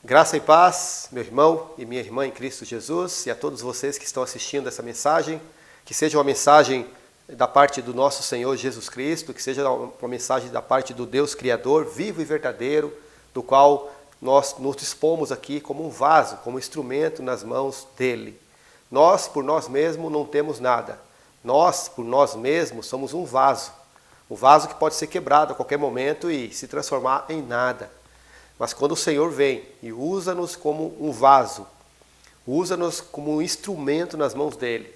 Graça e paz, meu irmão e minha irmã em Cristo Jesus, e a todos vocês que estão assistindo essa mensagem, que seja uma mensagem da parte do nosso Senhor Jesus Cristo, que seja uma mensagem da parte do Deus Criador, vivo e verdadeiro, do qual nós nos dispomos aqui como um vaso, como um instrumento nas mãos dele. Nós, por nós mesmos, não temos nada. Nós, por nós mesmos, somos um vaso que pode ser quebrado a qualquer momento e se transformar em nada. Mas quando o Senhor vem e usa-nos como um vaso, usa-nos como um instrumento nas mãos dele,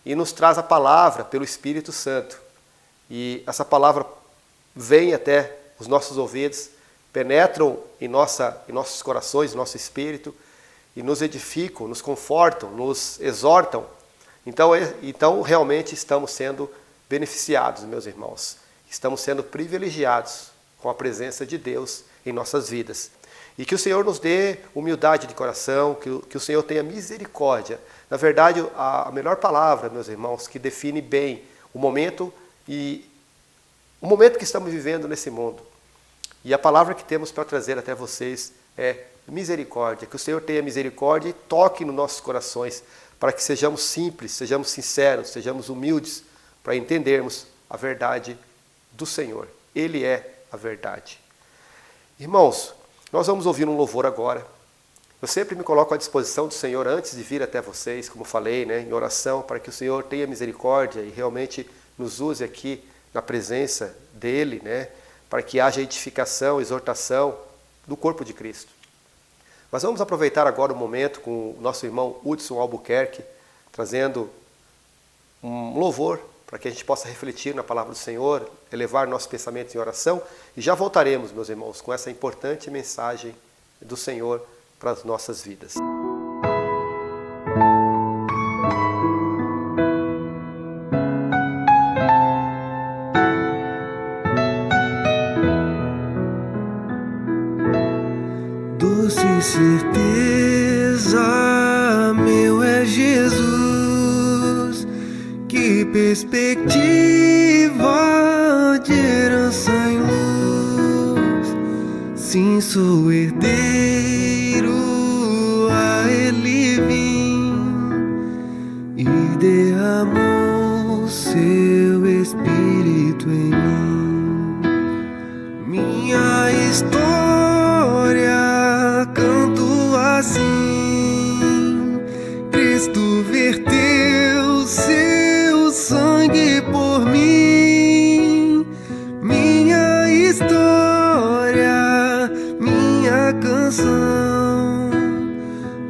e nos traz a palavra pelo Espírito Santo, e essa palavra vem até os nossos ouvidos, penetram em nossos corações, nosso espírito, e nos edificam, nos confortam, nos exortam, então realmente estamos sendo beneficiados, meus irmãos. Estamos sendo privilegiados com a presença de Deus em nossas vidas. E que o Senhor nos dê humildade de coração, que o Senhor tenha misericórdia. Na verdade, a melhor palavra, meus irmãos, que define bem o momento que estamos vivendo nesse mundo. E a palavra que temos para trazer até vocês é misericórdia. Que o Senhor tenha misericórdia e toque nos nossos corações, para que sejamos simples, sejamos sinceros, sejamos humildes, para entendermos a verdade do Senhor. Ele é a verdade. Irmãos, nós vamos ouvir um louvor agora. Eu sempre me coloco à disposição do Senhor antes de vir até vocês, como falei, em oração, para que o Senhor tenha misericórdia e realmente nos use aqui na presença dEle, para que haja edificação, exortação do corpo de Cristo. Mas vamos aproveitar agora o momento com o nosso irmão Hudson Albuquerque, trazendo um louvor para que a gente possa refletir na palavra do Senhor, elevar nossos pensamentos em oração, e já voltaremos, meus irmãos, com essa importante mensagem do Senhor para as nossas vidas. Doce certeza, meu é Jesus. Que perspectiva de herança em luz. Sim, sou herdeiro, a Ele vim e derramou seu Espírito em mim. Minha história canto assim: Cristo verteu seu sangue por mim. Minha história, minha canção,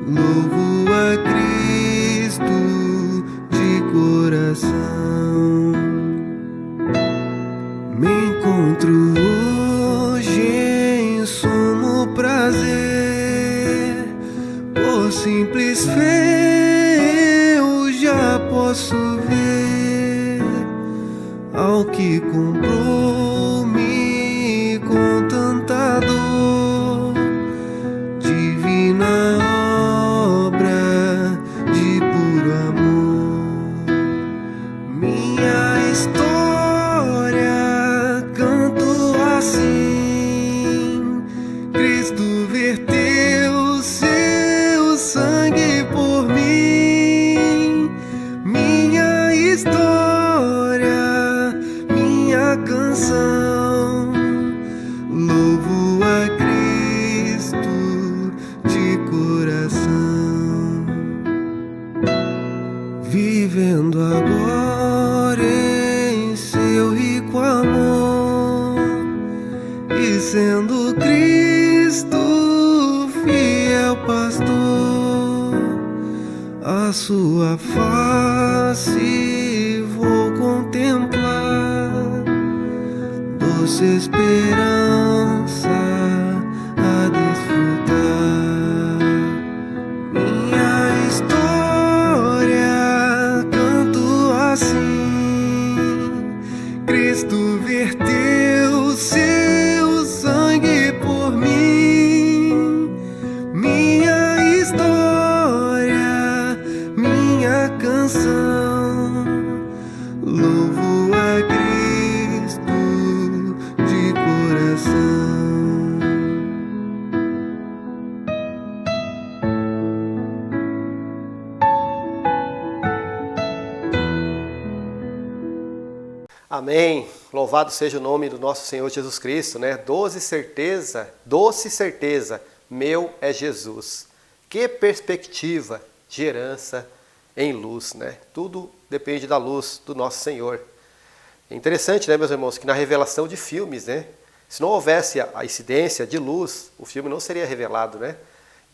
louvo a Cristo de coração. Me encontro hoje em sumo prazer, por simples fé eu já posso ver ao que comprou-me com tanta dor, divina obra de puro amor. Minha história canto assim: Cristo verteu seu sangue por mim. Minha história, minha canção, louvo a Cristo de coração. Vivendo agora em seu rico amor e sendo Cristo fiel pastor, a sua face vou contemplar, doce esperança a desfrutar. Minha história canto assim: Cristo verteu seu sangue por mim. Minha história, minha canção, louvo a Cristo de coração. Amém. Louvado seja o nome do nosso Senhor Jesus Cristo, né? Doce certeza, meu é Jesus. Que perspectiva de herança em luz, né? Tudo depende da luz do nosso Senhor. É interessante, né, meus irmãos, que na revelação de filmes, né? Se não houvesse a incidência de luz, o filme não seria revelado, né?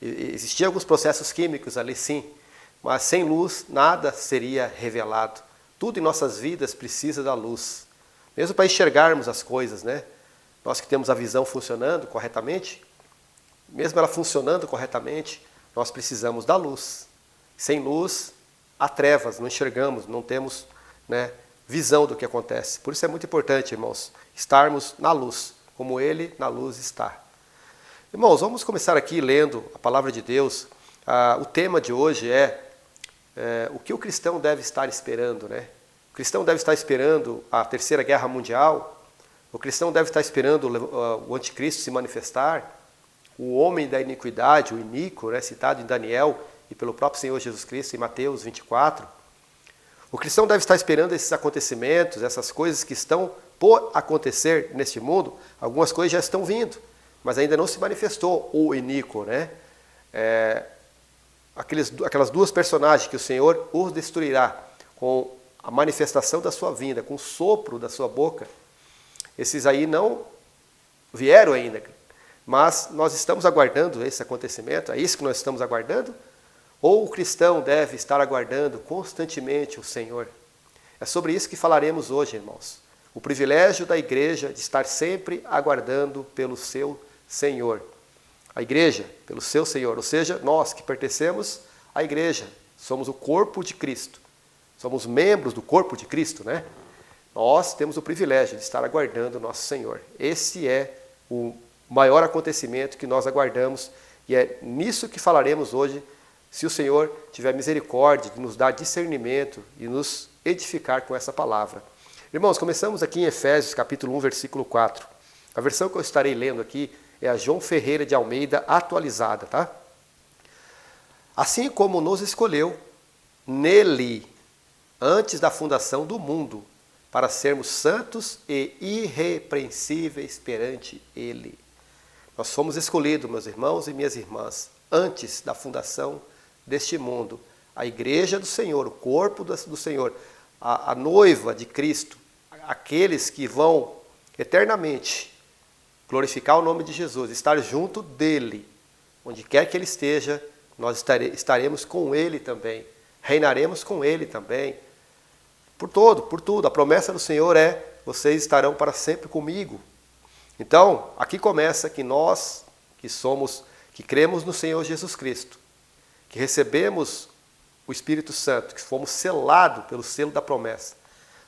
Existiam alguns processos químicos ali, sim, mas sem luz nada seria revelado. Tudo em nossas vidas precisa da luz, mesmo para enxergarmos as coisas, né? Nós que temos a visão funcionando corretamente, mesmo ela funcionando corretamente, nós precisamos da luz. Sem luz, há trevas, não enxergamos, não temos, né, visão do que acontece. Por isso é muito importante, irmãos, estarmos na luz, como Ele na luz está. Irmãos, vamos começar aqui lendo a palavra de Deus. O tema de hoje é o que o cristão deve estar esperando, né? O cristão deve estar esperando a Terceira Guerra Mundial, o cristão deve estar esperando o anticristo se manifestar, o homem da iniquidade, o iníquo, né, citado em Daniel e pelo próprio Senhor Jesus Cristo em Mateus 24. O cristão deve estar esperando esses acontecimentos, essas coisas que estão por acontecer neste mundo. Algumas coisas já estão vindo, mas ainda não se manifestou o iníquo, né? Aquelas duas personagens que o Senhor os destruirá com a manifestação da sua vinda, com o sopro da sua boca. Esses aí não vieram ainda, mas nós estamos aguardando esse acontecimento. É isso que nós estamos aguardando? Ou o cristão deve estar aguardando constantemente o Senhor? É sobre isso que falaremos hoje, irmãos. O privilégio da igreja de estar sempre aguardando pelo seu Senhor. A igreja, pelo seu Senhor, ou seja, nós que pertencemos à igreja, somos o corpo de Cristo. Somos membros do corpo de Cristo, né? Nós temos o privilégio de estar aguardando o nosso Senhor. Esse é o maior acontecimento que nós aguardamos e é nisso que falaremos hoje, se o Senhor tiver misericórdia de nos dar discernimento e nos edificar com essa palavra. Irmãos, começamos aqui em Efésios capítulo 1, versículo 4. A versão que eu estarei lendo aqui é a João Ferreira de Almeida atualizada, tá? Assim como nos escolheu nele, antes da fundação do mundo, para sermos santos e irrepreensíveis perante ele. Nós fomos escolhidos, meus irmãos e minhas irmãs, antes da fundação deste mundo. A igreja do Senhor, o corpo do Senhor, a noiva de Cristo, aqueles que vão eternamente glorificar o nome de Jesus, estar junto dele, onde quer que ele esteja, nós estaremos com ele também, reinaremos com ele também, por tudo. A promessa do Senhor é: vocês estarão para sempre comigo. Então, aqui começa que nós, que cremos no Senhor Jesus Cristo, que recebemos o Espírito Santo, que fomos selados pelo selo da promessa.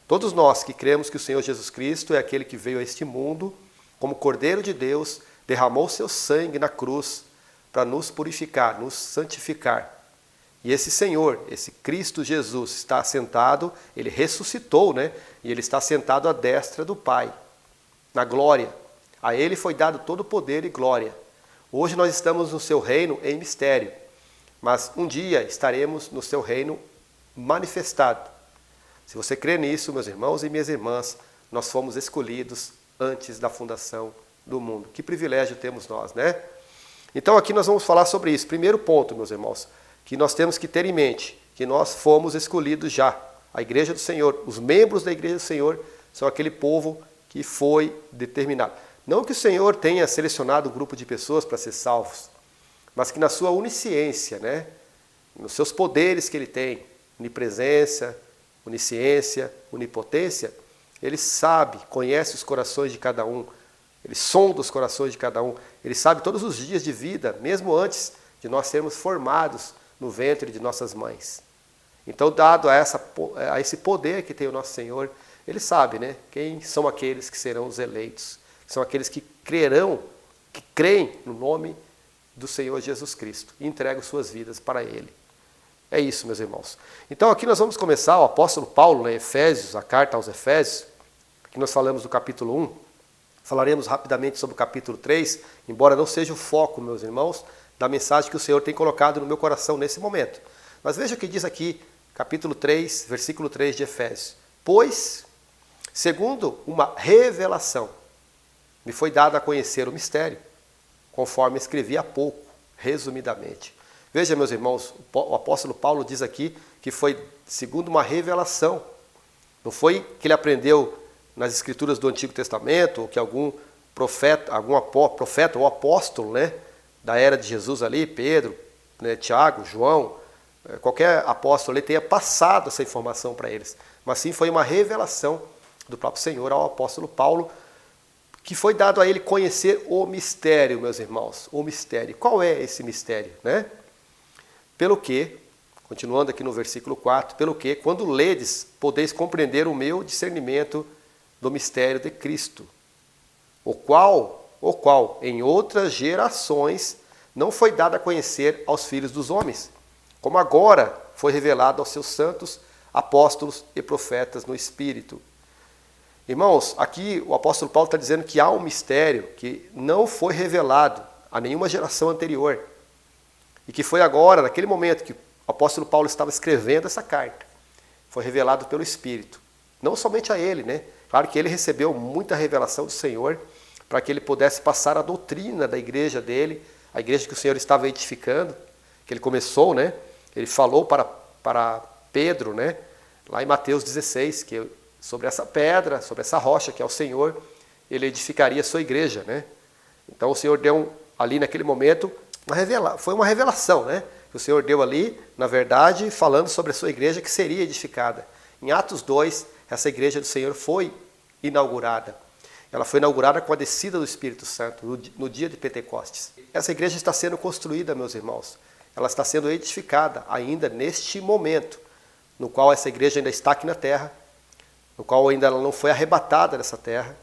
Todos nós que cremos que o Senhor Jesus Cristo é aquele que veio a este mundo, como Cordeiro de Deus, derramou seu sangue na cruz para nos purificar, nos santificar. E esse Senhor, esse Cristo Jesus está assentado, ele ressuscitou, né? E ele está sentado à destra do Pai, na glória. A ele foi dado todo o poder e glória. Hoje nós estamos no seu reino em mistério, mas um dia estaremos no seu reino manifestado. Se você crê nisso, meus irmãos e minhas irmãs, nós fomos escolhidos antes da fundação do mundo. Que privilégio temos nós, né? Então aqui nós vamos falar sobre isso. Primeiro ponto, meus irmãos, que nós temos que ter em mente, que nós fomos escolhidos já. A igreja do Senhor, os membros da igreja do Senhor são aquele povo que foi determinado. Não que o Senhor tenha selecionado um grupo de pessoas para ser salvos, mas que na sua onisciência, né, nos seus poderes que ele tem, onipresença, onisciência, onipotência, ele sabe, conhece os corações de cada um, ele sonda os corações de cada um, ele sabe todos os dias de vida, mesmo antes de nós sermos formados no ventre de nossas mães. Então, dado a esse poder que tem o nosso Senhor, ele sabe, né, quem são aqueles que serão os eleitos, são aqueles que creem no nome do Senhor Jesus Cristo e entregam suas vidas para ele. É isso, meus irmãos. Então, aqui nós vamos começar, o apóstolo Paulo, em Efésios, a carta aos Efésios, aqui nós falamos do capítulo 1, falaremos rapidamente sobre o capítulo 3, embora não seja o foco, meus irmãos, da mensagem que o Senhor tem colocado no meu coração nesse momento. Mas veja o que diz aqui, capítulo 3, versículo 3 de Efésios. Pois, Segundo, uma revelação. Me foi dado a conhecer o mistério, conforme escrevi há pouco, resumidamente. Veja, meus irmãos, o apóstolo Paulo diz aqui que foi segundo uma revelação. Não foi que ele aprendeu nas escrituras do Antigo Testamento, ou que algum profeta ou apóstolo, né, da era de Jesus ali, Pedro, né, Tiago, João, qualquer apóstolo, ele tenha passado essa informação para eles. Mas sim foi uma revelação do próprio Senhor ao apóstolo Paulo, que foi dado a ele conhecer o mistério, meus irmãos. O mistério. Qual é esse mistério, né? Pelo que, continuando aqui no versículo 4, pelo que, quando ledes, podeis compreender o meu discernimento do mistério de Cristo, o qual, em outras gerações, não foi dado a conhecer aos filhos dos homens, como agora foi revelado aos seus santos apóstolos e profetas no Espírito. Irmãos, aqui o apóstolo Paulo está dizendo que há um mistério que não foi revelado a nenhuma geração anterior, e que foi agora, naquele momento que o apóstolo Paulo estava escrevendo essa carta, foi revelado pelo Espírito. Não somente a ele, né? Claro que ele recebeu muita revelação do Senhor para que ele pudesse passar a doutrina da igreja dele, a igreja que o Senhor estava edificando, que ele começou, né? Ele falou para Pedro, né? Lá em Mateus 16, que sobre essa pedra, sobre essa rocha que é o Senhor, ele edificaria a sua igreja, né? Então o Senhor deu ali naquele momento, foi uma revelação, né? Que o Senhor deu ali, na verdade, falando sobre a sua igreja que seria edificada. Em Atos 2, essa igreja do Senhor foi inaugurada. Ela foi inaugurada com a descida do Espírito Santo, no dia de Pentecostes. Essa igreja está sendo construída, meus irmãos. Ela está sendo edificada ainda neste momento, no qual essa igreja ainda está aqui na terra, no qual ainda ela não foi arrebatada dessa terra.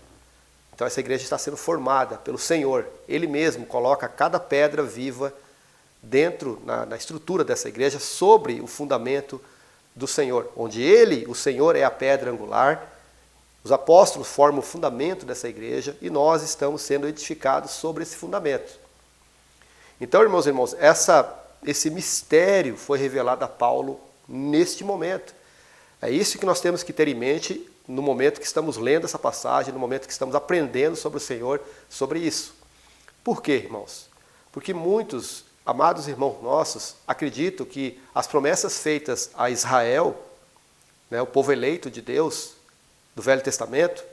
Então essa igreja está sendo formada pelo Senhor. Ele mesmo coloca cada pedra viva dentro, na estrutura dessa igreja, sobre o fundamento do Senhor, onde ele, o Senhor, é a pedra angular. Os apóstolos formam o fundamento dessa igreja e nós estamos sendo edificados sobre esse fundamento. Então, irmãos, esse mistério foi revelado a Paulo neste momento. É isso que nós temos que ter em mente no momento que estamos lendo essa passagem, no momento que estamos aprendendo sobre o Senhor, sobre isso. Por quê, irmãos? Porque muitos, amados irmãos nossos, acreditam que as promessas feitas a Israel, né, o povo eleito de Deus, do Velho Testamento,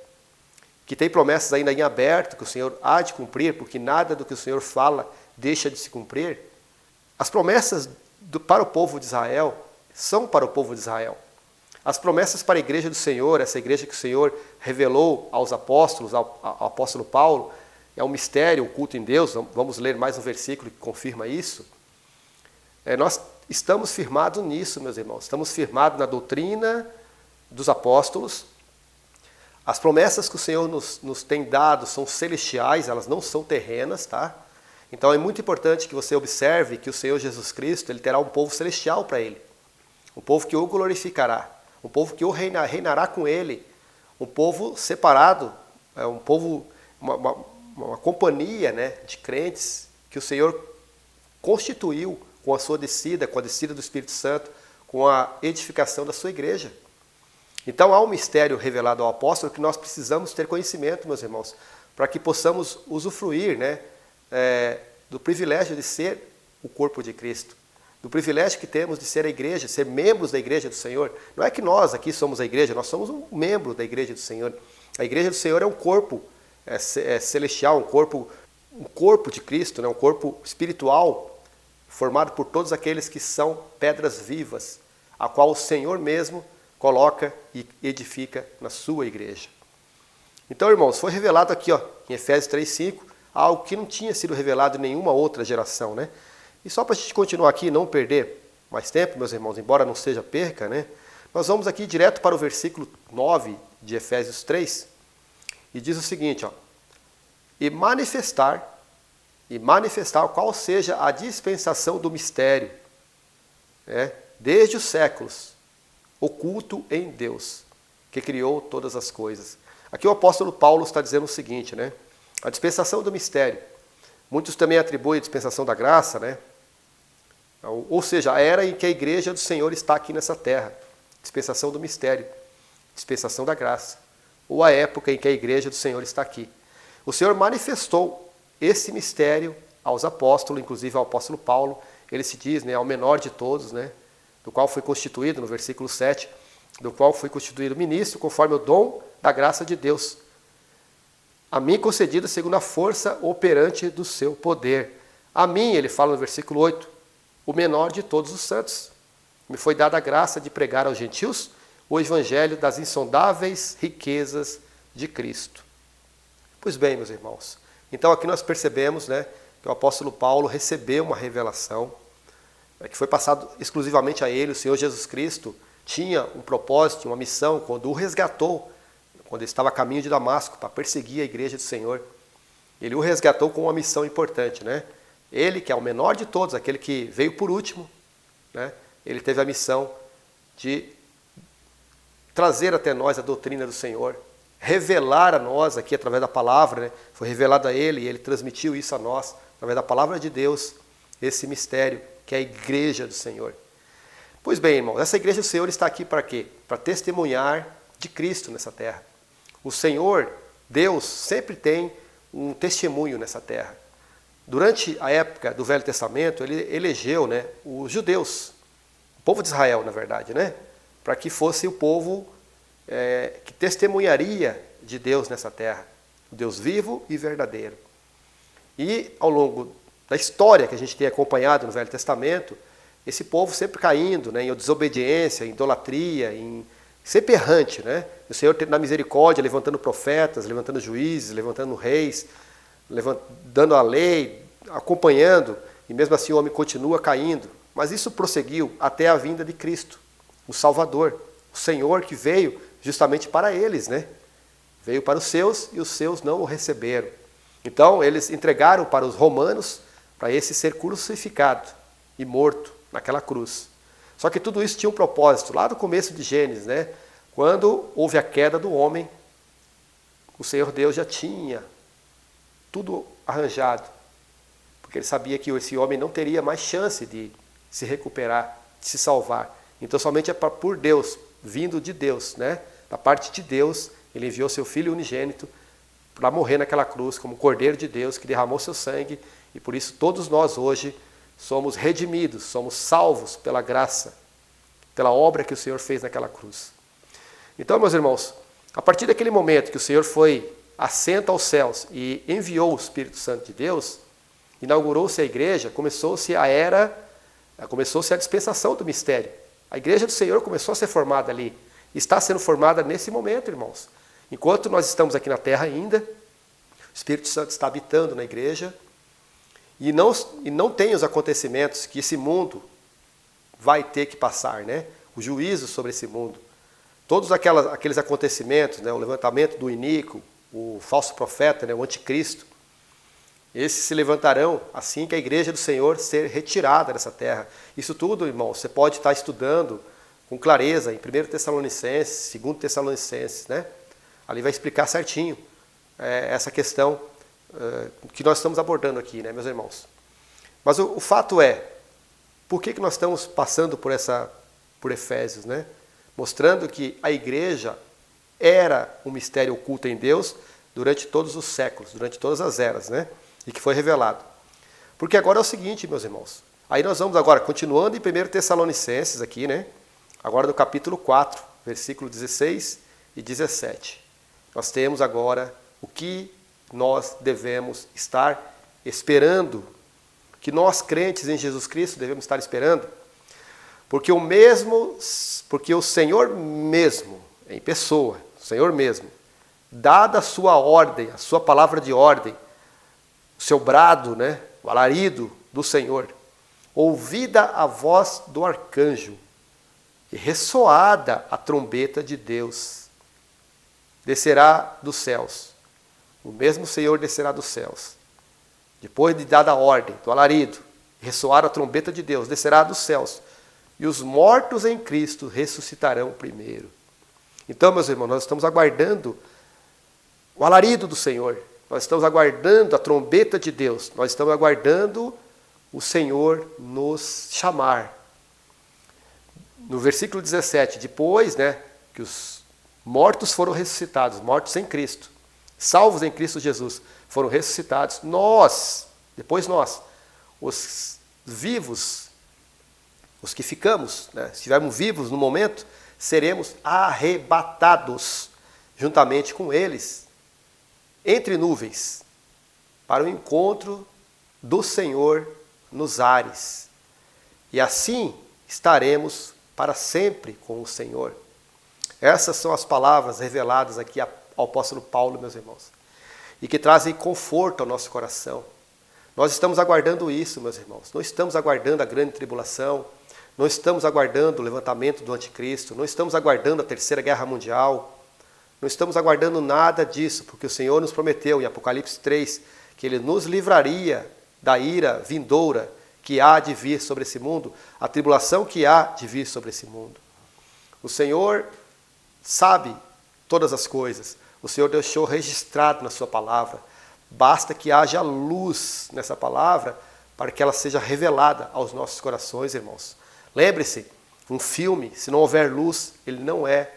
que tem promessas ainda em aberto, que o Senhor há de cumprir, porque nada do que o Senhor fala deixa de se cumprir. As promessas para o povo de Israel são para o povo de Israel. As promessas para a igreja do Senhor, essa igreja que o Senhor revelou aos apóstolos, ao apóstolo Paulo, é um mistério oculto em Deus. Vamos ler mais um versículo que confirma isso. Nós estamos firmados nisso, meus irmãos. Estamos firmados na doutrina dos apóstolos. As promessas que o Senhor nos tem dado são celestiais, elas não são terrenas, tá? Então é muito importante que você observe que o Senhor Jesus Cristo, ele terá um povo celestial para ele. Um povo que o glorificará. Um povo que o reinará com ele. Um povo separado, um povo, uma companhia, né, de crentes que o Senhor constituiu com a sua descida, com a descida do Espírito Santo, com a edificação da sua igreja. Então há um mistério revelado ao apóstolo que nós precisamos ter conhecimento, meus irmãos, para que possamos usufruir, né, do privilégio de ser o corpo de Cristo, do privilégio que temos de ser a igreja, ser membros da igreja do Senhor. Não é que nós aqui somos a igreja, nós somos um membro da igreja do Senhor. A igreja do Senhor é um corpo celestial, um corpo de Cristo, né, um corpo espiritual, formado por todos aqueles que são pedras vivas, a qual o Senhor mesmo coloca e edifica na sua igreja. Então, irmãos, foi revelado aqui, em Efésios 3:5, algo que não tinha sido revelado em nenhuma outra geração, né? E só para a gente continuar aqui e não perder mais tempo, meus irmãos, embora não seja perca, né? Nós vamos aqui direto para o versículo 9 de Efésios 3, e diz o seguinte, e manifestar qual seja a dispensação do mistério, né, desde os séculos, oculto em Deus, que criou todas as coisas. Aqui o apóstolo Paulo está dizendo o seguinte, né? A dispensação do mistério. Muitos também atribuem a dispensação da graça, né? Ou seja, a era em que a igreja do Senhor está aqui nessa terra. Dispensação do mistério. Dispensação da graça. ou a época em que a igreja do Senhor está aqui. O Senhor manifestou esse mistério aos apóstolos, inclusive ao apóstolo Paulo. Ele se diz, né, ao menor de todos, né, do qual foi constituído, no versículo 7, do qual foi constituído ministro, conforme o dom da graça de Deus, a mim concedida segundo a força operante do seu poder. A mim, ele fala no versículo 8, o menor de todos os santos. Me foi dada a graça de pregar aos gentios o evangelho das insondáveis riquezas de Cristo. Pois bem, meus irmãos, então aqui nós percebemos, né, que o apóstolo Paulo recebeu uma revelação que foi passado exclusivamente a ele. O Senhor Jesus Cristo tinha um propósito, uma missão, quando o resgatou, quando ele estava a caminho de Damasco, para perseguir a igreja do Senhor. Ele o resgatou com uma missão importante, né? Ele, que é o menor de todos, aquele que veio por último, né? Ele teve a missão de trazer até nós a doutrina do Senhor, revelar a nós aqui através da palavra, né? Foi revelado a ele e ele transmitiu isso a nós, através da palavra de Deus, esse mistério que é a igreja do Senhor. Pois bem, irmãos, essa igreja do Senhor está aqui para quê? Para testemunhar de Cristo nessa terra. O Senhor, Deus, sempre tem um testemunho nessa terra. Durante a época do Velho Testamento, ele elegeu, né, os judeus, o povo de Israel, na verdade, né, para que fosse o povo que testemunharia de Deus nessa terra, o Deus vivo e verdadeiro. E ao longo da história que a gente tem acompanhado no Velho Testamento, esse povo sempre caindo, né, em desobediência, em idolatria, sempre errante, né? O Senhor na misericórdia, levantando profetas, levantando juízes, levantando reis, dando a lei, acompanhando, e mesmo assim o homem continua caindo. Mas isso prosseguiu até a vinda de Cristo, o Salvador, o Senhor que veio justamente para eles, né? Veio para os seus e os seus não o receberam. Então eles entregaram para os romanos para esse ser crucificado e morto naquela cruz. Só que tudo isso tinha um propósito. Lá no começo de Gênesis, né? Quando houve a queda do homem, o Senhor Deus já tinha tudo arranjado, porque ele sabia que esse homem não teria mais chance de se recuperar, de se salvar. Então somente é por Deus, vindo de Deus, né? Da parte de Deus, ele enviou seu Filho unigênito para morrer naquela cruz como Cordeiro de Deus, que derramou seu sangue, e por isso todos nós hoje somos redimidos, somos salvos pela graça, pela obra que o Senhor fez naquela cruz. Então, meus irmãos, a partir daquele momento que o Senhor foi assento aos céus e enviou o Espírito Santo de Deus, inaugurou-se a igreja, começou-se a dispensação do mistério. A igreja do Senhor começou a ser formada ali, está sendo formada nesse momento, irmãos. Enquanto nós estamos aqui na terra ainda, o Espírito Santo está habitando na igreja, e não tem os acontecimentos que esse mundo vai ter que passar, né? O juízo sobre esse mundo. Todos aqueles acontecimentos, né? O levantamento do iníquo, o falso profeta, né? O anticristo, esses se levantarão assim que a igreja do Senhor ser retirada dessa terra. Isso tudo, irmão, você pode estar estudando com clareza em 1 Tessalonicenses, 2 Tessalonicenses, né? Ali vai explicar certinho essa questão que nós estamos abordando aqui, né, meus irmãos? Mas o fato é, por que nós estamos passando por Efésios, né? Mostrando que a igreja era um mistério oculto em Deus durante todos os séculos, durante todas as eras, né? E que foi revelado. Porque agora é o seguinte, meus irmãos, aí nós vamos agora, continuando em 1 Tessalonicenses aqui, né? Agora no capítulo 4, versículo 16 e 17. Nós temos agora o que nós devemos estar esperando, que nós crentes em Jesus Cristo devemos estar esperando, porque o Senhor mesmo, em pessoa, o Senhor mesmo, dada a sua ordem, a sua palavra de ordem, o seu brado, né, o alarido do Senhor, ouvida a voz do arcanjo e ressoada a trombeta de Deus, descerá dos céus. O mesmo Senhor descerá dos céus. Depois de dada a ordem do alarido, ressoar a trombeta de Deus, descerá dos céus. E os mortos em Cristo ressuscitarão primeiro. Então, meus irmãos, nós estamos aguardando o alarido do Senhor. Nós estamos aguardando a trombeta de Deus. Nós estamos aguardando o Senhor nos chamar. No versículo 17, depois, né, que os mortos foram ressuscitados, mortos em Cristo, salvos em Cristo Jesus, foram ressuscitados. Depois nós, os vivos, os que ficamos, né, se estivermos vivos no momento, seremos arrebatados juntamente com eles, entre nuvens, para o encontro do Senhor nos ares. E assim estaremos para sempre com o Senhor. Essas são as palavras reveladas aqui ao apóstolo Paulo, meus irmãos, e que trazem conforto ao nosso coração. Nós estamos aguardando isso, meus irmãos. Não estamos aguardando a grande tribulação, não estamos aguardando o levantamento do anticristo, não estamos aguardando a terceira guerra mundial, não estamos aguardando nada disso, porque o Senhor nos prometeu em Apocalipse 3 que Ele nos livraria da ira vindoura que há de vir sobre esse mundo, a tribulação que há de vir sobre esse mundo. O Senhor sabe todas as coisas, o Senhor deixou registrado na sua palavra. Basta que haja luz nessa palavra para que ela seja revelada aos nossos corações, irmãos. Lembre-se, um filme, se não houver luz, ele não é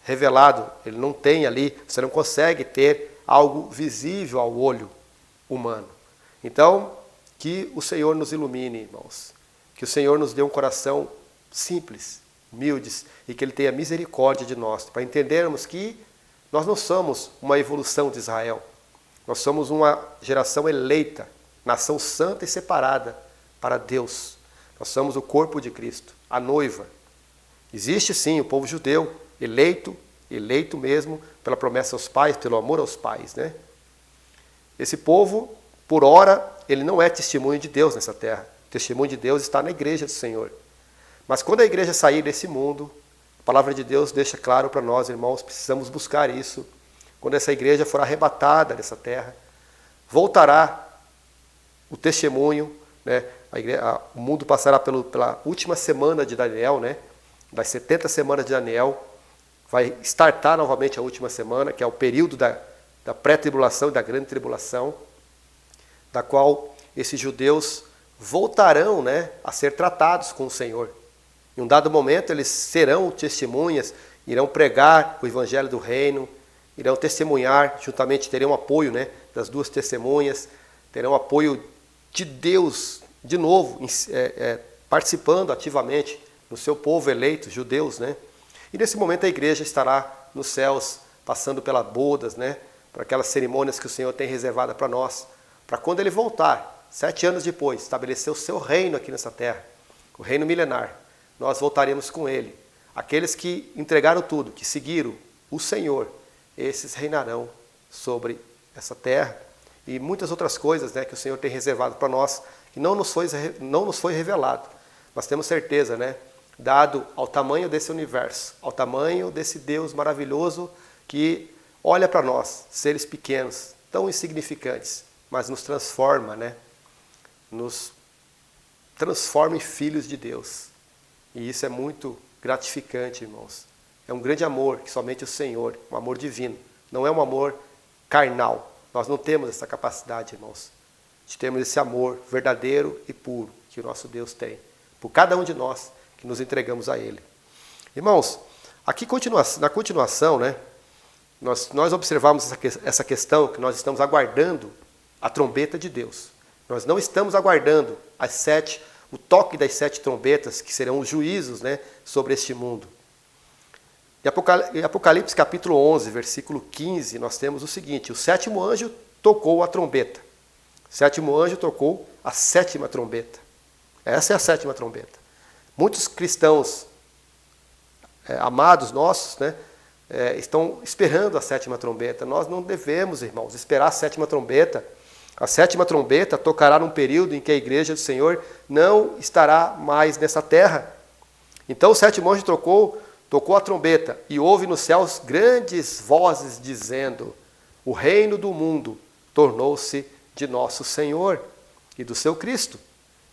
revelado, ele não tem ali, você não consegue ter algo visível ao olho humano. Então, que o Senhor nos ilumine, irmãos. Que o Senhor nos dê um coração simples, humildes, e que Ele tenha misericórdia de nós, para entendermos que nós não somos uma evolução de Israel. Nós somos uma geração eleita, nação santa e separada para Deus. Nós somos o corpo de Cristo, a noiva. Existe sim o povo judeu, eleito mesmo pela promessa aos pais, pelo amor aos pais, né? Esse povo, por ora, ele não é testemunho de Deus nessa terra. O testemunho de Deus está na igreja do Senhor. Mas quando a igreja sair desse mundo, a palavra de Deus deixa claro para nós, irmãos, precisamos buscar isso. Quando essa igreja for arrebatada dessa terra, voltará o testemunho, né? O mundo passará pela última semana de Daniel, né? Das 70 semanas de Daniel, vai startar novamente a última semana, que é o período da pré-tribulação e da grande tribulação, da qual esses judeus voltarão, né, a ser tratados com o Senhor. Em um dado momento eles serão testemunhas, irão pregar o evangelho do reino, irão testemunhar, juntamente terão apoio, né, das duas testemunhas, terão apoio de Deus, de novo, participando ativamente no seu povo eleito, judeus, né? E nesse momento a igreja estará nos céus, passando pelas bodas, né, para aquelas cerimônias que o Senhor tem reservada para nós, para quando Ele voltar, 7 anos depois, estabelecer o seu reino aqui nessa terra, o reino milenar, nós voltaremos com Ele. Aqueles que entregaram tudo, que seguiram o Senhor, esses reinarão sobre essa terra e muitas outras coisas, né, que o Senhor tem reservado para nós, que não nos foi revelado, mas temos certeza, né, dado ao tamanho desse universo, ao tamanho desse Deus maravilhoso que olha para nós, seres pequenos, tão insignificantes, mas nos transforma, né? Nos transforma em filhos de Deus. E isso é muito gratificante, irmãos. É um grande amor que somente o Senhor, um amor divino, não é um amor carnal. Nós não temos essa capacidade, irmãos, de termos esse amor verdadeiro e puro que o nosso Deus tem, por cada um de nós que nos entregamos a Ele. Irmãos, aqui na continuação, né, nós observamos essa questão que nós estamos aguardando a trombeta de Deus. Nós não estamos aguardando o toque das 7 trombetas, que serão os juízos, né, sobre este mundo. Em Apocalipse capítulo 11, versículo 15, nós temos o seguinte: o 7º anjo tocou a trombeta. O 7º anjo tocou a 7ª trombeta. Essa é a 7ª trombeta. Muitos cristãos amados nossos, né, estão esperando a 7ª trombeta. Nós não devemos, irmãos, esperar a 7ª trombeta. A 7ª trombeta tocará num período em que a igreja do Senhor não estará mais nessa terra. Então o 7º anjo tocou a trombeta, e houve nos céus grandes vozes dizendo: o reino do mundo tornou-se de nosso Senhor e do seu Cristo,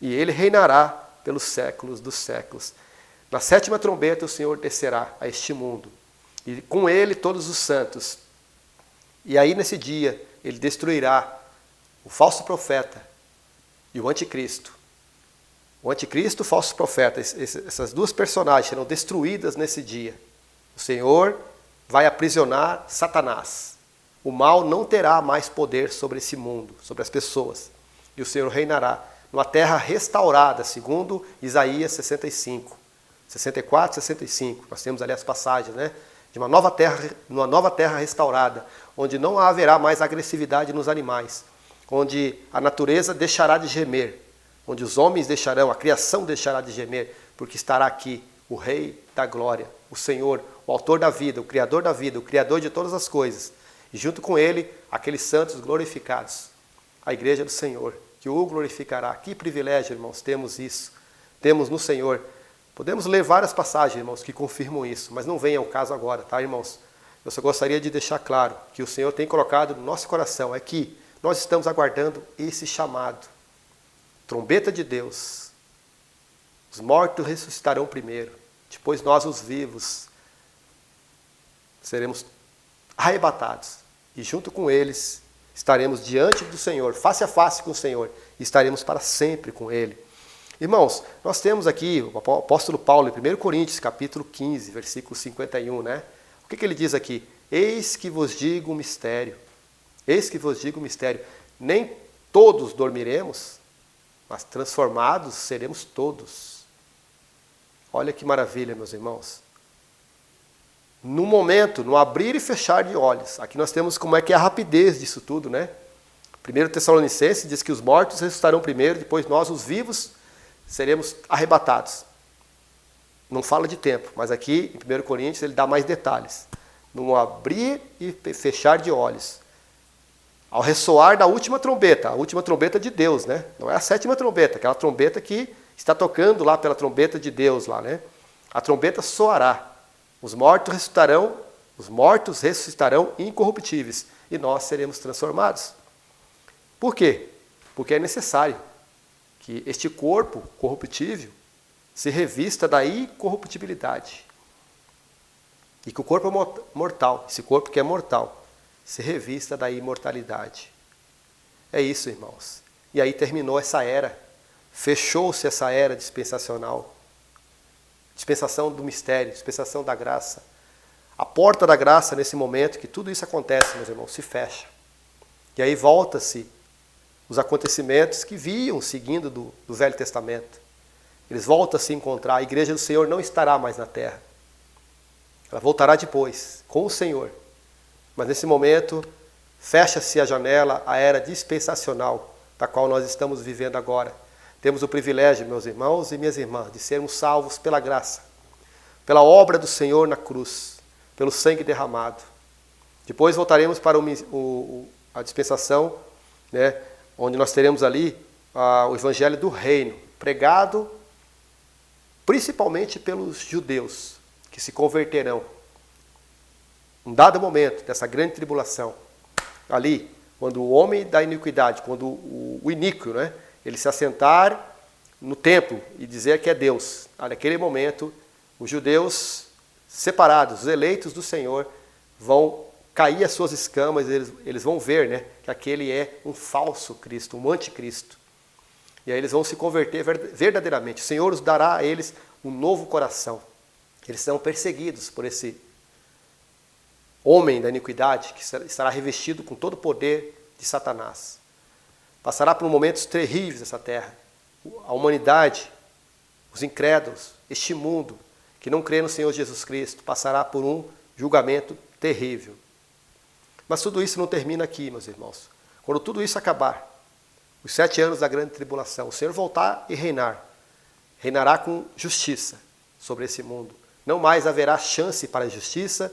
e Ele reinará pelos séculos dos séculos. Na 7ª trombeta o Senhor descerá a este mundo, e com Ele todos os santos. E aí nesse dia Ele destruirá o falso profeta e o anticristo. O anticristo e o falso profeta, essas duas personagens serão destruídas nesse dia. O Senhor vai aprisionar Satanás. O mal não terá mais poder sobre esse mundo, sobre as pessoas. E o Senhor reinará numa terra restaurada, segundo Isaías 65. 64, 65. Nós temos ali as passagens, né? De uma nova terra restaurada, onde não haverá mais agressividade nos animais, onde a natureza deixará de gemer, onde os homens deixarão, a criação deixará de gemer, porque estará aqui o Rei da Glória, o Senhor, o Autor da vida, o Criador de todas as coisas, e junto com Ele, aqueles santos glorificados, a Igreja do Senhor, que o glorificará. Que privilégio, irmãos, temos isso, temos no Senhor. Podemos ler várias passagens, irmãos, que confirmam isso, mas não vem ao caso agora, tá, irmãos? Eu só gostaria de deixar claro que o Senhor tem colocado no nosso coração é que nós estamos aguardando esse chamado. Trombeta de Deus. Os mortos ressuscitarão primeiro, depois nós, os vivos, seremos arrebatados e junto com eles estaremos diante do Senhor, face a face com o Senhor, e estaremos para sempre com Ele. Irmãos, nós temos aqui o apóstolo Paulo, em 1 Coríntios, capítulo 15, versículo 51, né? O que ele diz aqui? Eis que vos digo um mistério. Eis que vos digo um mistério. Nem todos dormiremos, mas transformados seremos todos. Olha que maravilha, meus irmãos. No momento, no abrir e fechar de olhos. Aqui nós temos como é que é a rapidez disso tudo, né? 1 Tessalonicenses diz que os mortos ressuscitarão primeiro, depois nós, os vivos, seremos arrebatados. Não fala de tempo, mas aqui em 1 Coríntios ele dá mais detalhes. No abrir e fechar de olhos. Ao ressoar da última trombeta, a última trombeta de Deus, né? Não é a sétima trombeta, aquela trombeta que está tocando lá pela trombeta de Deus lá, né? A trombeta soará. Os mortos ressuscitarão incorruptíveis e nós seremos transformados. Por quê? Porque é necessário que este corpo corruptível se revista da incorruptibilidade. E que o corpo mortal, esse corpo que é mortal, se revista da imortalidade. É isso, irmãos. E aí terminou essa era. Fechou-se essa era dispensacional. Dispensação do mistério, dispensação da graça. A porta da graça, nesse momento que tudo isso acontece, meus irmãos, se fecha. E aí volta-se os acontecimentos que viam seguindo do Velho Testamento. Eles voltam a se encontrar. A igreja do Senhor não estará mais na terra. Ela voltará depois, com o Senhor. Mas nesse momento, fecha-se a janela, a era dispensacional, da qual nós estamos vivendo agora. Temos o privilégio, meus irmãos e minhas irmãs, de sermos salvos pela graça, pela obra do Senhor na cruz, pelo sangue derramado. Depois voltaremos para a dispensação, né, onde nós teremos ali o Evangelho do Reino, pregado principalmente pelos judeus, que se converterão. Um dado momento dessa grande tribulação, ali, quando o homem da iniquidade, quando o iníquo, né, ele se assentar no templo e dizer que é Deus. Naquele momento, os judeus separados, os eleitos do Senhor, vão cair as suas escamas, eles vão ver, né, que aquele é um falso Cristo, um anticristo. E aí eles vão se converter verdadeiramente. O Senhor os dará a eles um novo coração. Eles serão perseguidos por esse homem da iniquidade que estará revestido com todo o poder de Satanás. Passará por momentos terríveis essa terra. A humanidade, os incrédulos, este mundo que não crê no Senhor Jesus Cristo, passará por um julgamento terrível. Mas tudo isso não termina aqui, meus irmãos. Quando tudo isso acabar, os 7 anos da grande tribulação, o Senhor voltar e reinar, reinará com justiça sobre esse mundo. Não mais haverá chance para a justiça,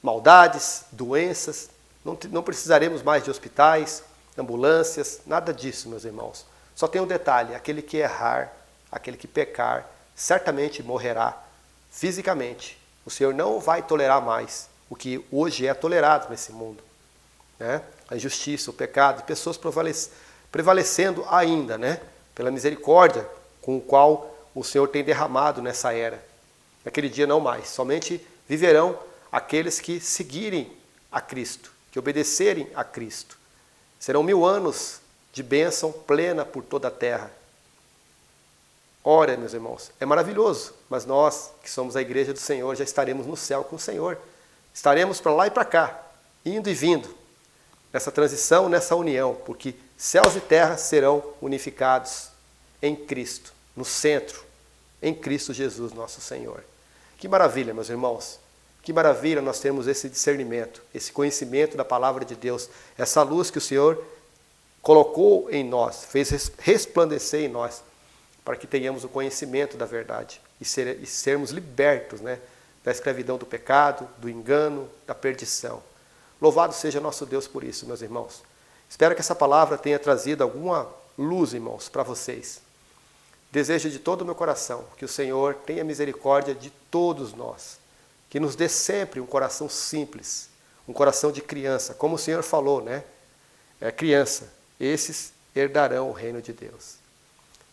maldades, doenças, não precisaremos mais de hospitais, ambulâncias, nada disso, meus irmãos. Só tem um detalhe, aquele que errar, aquele que pecar, certamente morrerá fisicamente. O Senhor não vai tolerar mais o que hoje é tolerado nesse mundo, né? A injustiça, o pecado, pessoas prevalecendo ainda, né? Pela misericórdia com o qual o Senhor tem derramado nessa era. Naquele dia não mais, somente viverão aqueles que seguirem a Cristo, que obedecerem a Cristo. Serão 1000 anos de bênção plena por toda a terra. Ora, meus irmãos, é maravilhoso, mas nós, que somos a igreja do Senhor, já estaremos no céu com o Senhor. Estaremos para lá e para cá, indo e vindo, nessa transição, nessa união, porque céus e terra serão unificados em Cristo, no centro, em Cristo Jesus, nosso Senhor. Que maravilha, meus irmãos. Que maravilha nós temos esse discernimento, esse conhecimento da palavra de Deus, essa luz que o Senhor colocou em nós, fez resplandecer em nós, para que tenhamos o conhecimento da verdade e sermos libertos, né, da escravidão do pecado, do engano, da perdição. Louvado seja nosso Deus por isso, meus irmãos. Espero que essa palavra tenha trazido alguma luz, irmãos, para vocês. Desejo de todo o meu coração que o Senhor tenha misericórdia de todos nós, que nos dê sempre um coração simples, um coração de criança, como o Senhor falou, né? Criança, esses herdarão o reino de Deus.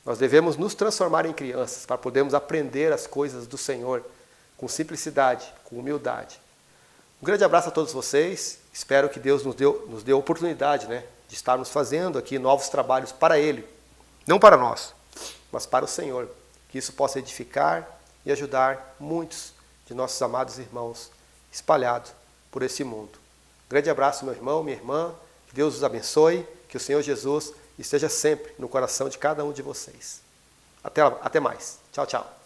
Nós devemos nos transformar em crianças para podermos aprender as coisas do Senhor com simplicidade, com humildade. Um grande abraço a todos vocês. Espero que Deus nos dê a oportunidade, né, de estarmos fazendo aqui novos trabalhos para Ele. Não para nós, mas para o Senhor. Que isso possa edificar e ajudar muitos de nossos amados irmãos espalhados por esse mundo. Grande abraço, meu irmão, minha irmã. Que Deus os abençoe. Que o Senhor Jesus esteja sempre no coração de cada um de vocês. Até mais. Tchau, tchau.